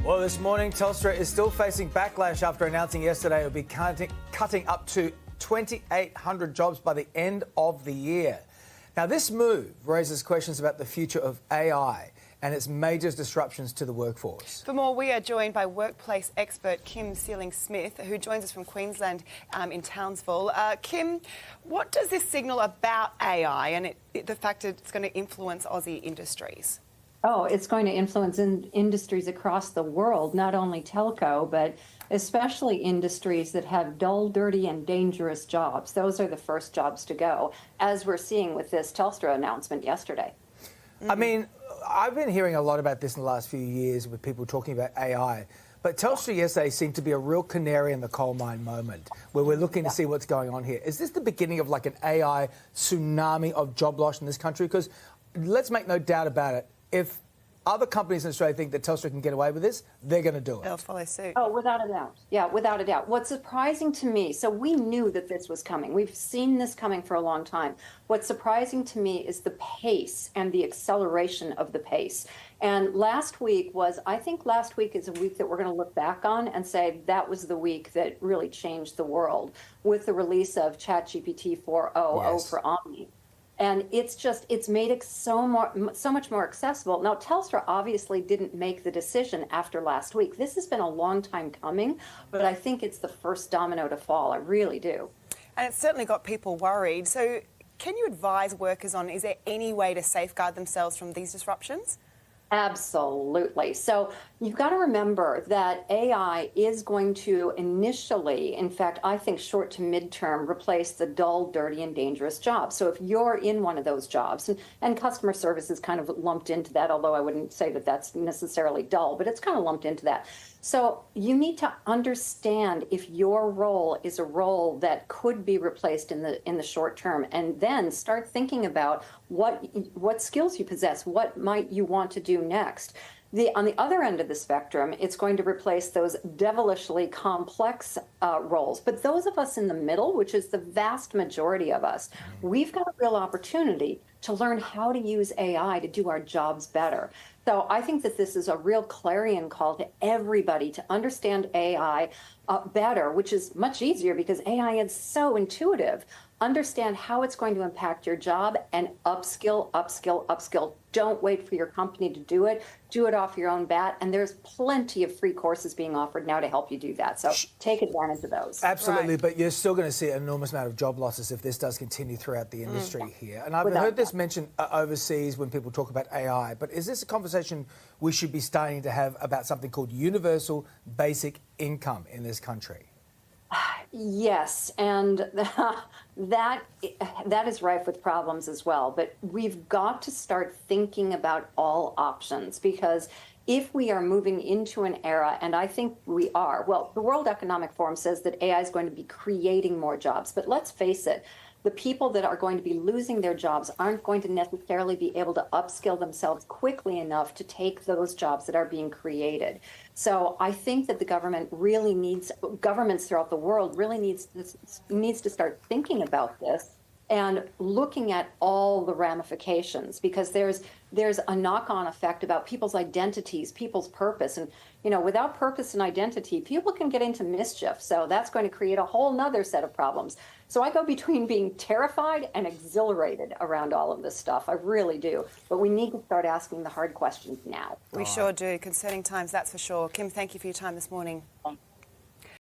Well, this morning, Telstra is still facing backlash after announcing yesterday it would be cutting up to 2,800 jobs by the end of the year. Now, this move raises questions about the future of AI and its major disruptions to the workforce. For more, we are joined by workplace expert Kim Seeling Smith, who joins us from Queensland in Townsville. Kim, what does this signal about AI and the fact that it's going to influence Aussie industries? Oh, it's going to influence industries across the world, not only telco, but especially industries that have dull, dirty, and dangerous jobs. Those are the first jobs to go, as we're seeing with this Telstra announcement yesterday. I mean, I've been hearing a lot about this in the last few years with people talking about AI. But Telstra yesterday seemed to be a real canary in the coal mine moment, where we're looking to see what's going on here. Is this the beginning of like an AI tsunami of job loss in this country? Because let's make no doubt about it. If other companies in Australia think that Telstra can get away with this, they're going to do it. They'll follow suit. Oh, without a doubt. Yeah, without a doubt. What's surprising to me, so we knew that this was coming. We've seen this coming for a long time. What's surprising to me is the pace and the acceleration of the pace. And last week is a week that we're going to look back on and say that was the week that really changed the world with the release of ChatGPT 4.0 for Omni. And it's made it so much more accessible. Now, Telstra obviously didn't make the decision after last week. This has been a long time coming, but I think it's the first domino to fall. I really do. And it's certainly got people worried. So can you advise workers on, is there any way to safeguard themselves from these disruptions? Absolutely. So you've got to remember that AI is going to initially, in fact, I think short to midterm, replace the dull, dirty, and dangerous jobs. So if you're in one of those jobs, and customer service is kind of lumped into that, although I wouldn't say that that's necessarily dull, but it's kind of lumped into that. So you need to understand if your role is a role that could be replaced in the short term, and then start thinking about what skills you possess, what might you want to do next. On the other end of the spectrum, it's going to replace those devilishly complex roles. But those of us in the middle, which is the vast majority of us, we've got a real opportunity to learn how to use AI to do our jobs better. So I think that this is a real clarion call to everybody to understand AI better, which is much easier because AI is so intuitive. Understand how it's going to impact your job and upskill, upskill, upskill. Don't wait for your company to do it. Do it off your own bat. And there's plenty of free courses being offered now to help you do that. So take advantage of those. Absolutely, Right. but you're still going to see an enormous amount of job losses if this does continue throughout the industry here. And I've heard this mentioned overseas when people talk about AI, but is this a conversation we should be starting to have about something called universal basic income in this country? Yes, and that is rife with problems as well. But we've got to start thinking about all options, because if we are moving into an era, and I think we are, well, the World Economic Forum says that AI is going to be creating more jobs. But let's face it, the people that are going to be losing their jobs aren't going to necessarily be able to upskill themselves quickly enough to take those jobs that are being created. So I think that the governments throughout the world really needs to start thinking about this and looking at all the ramifications, because there's a knock-on effect about people's identities, people's purpose. And, without purpose and identity, people can get into mischief. So that's going to create a whole nother set of problems. So I go between being terrified and exhilarated around all of this stuff. I really do. But we need to start asking the hard questions now. We sure do. Concerning times, that's for sure. Kim, thank you for your time this morning.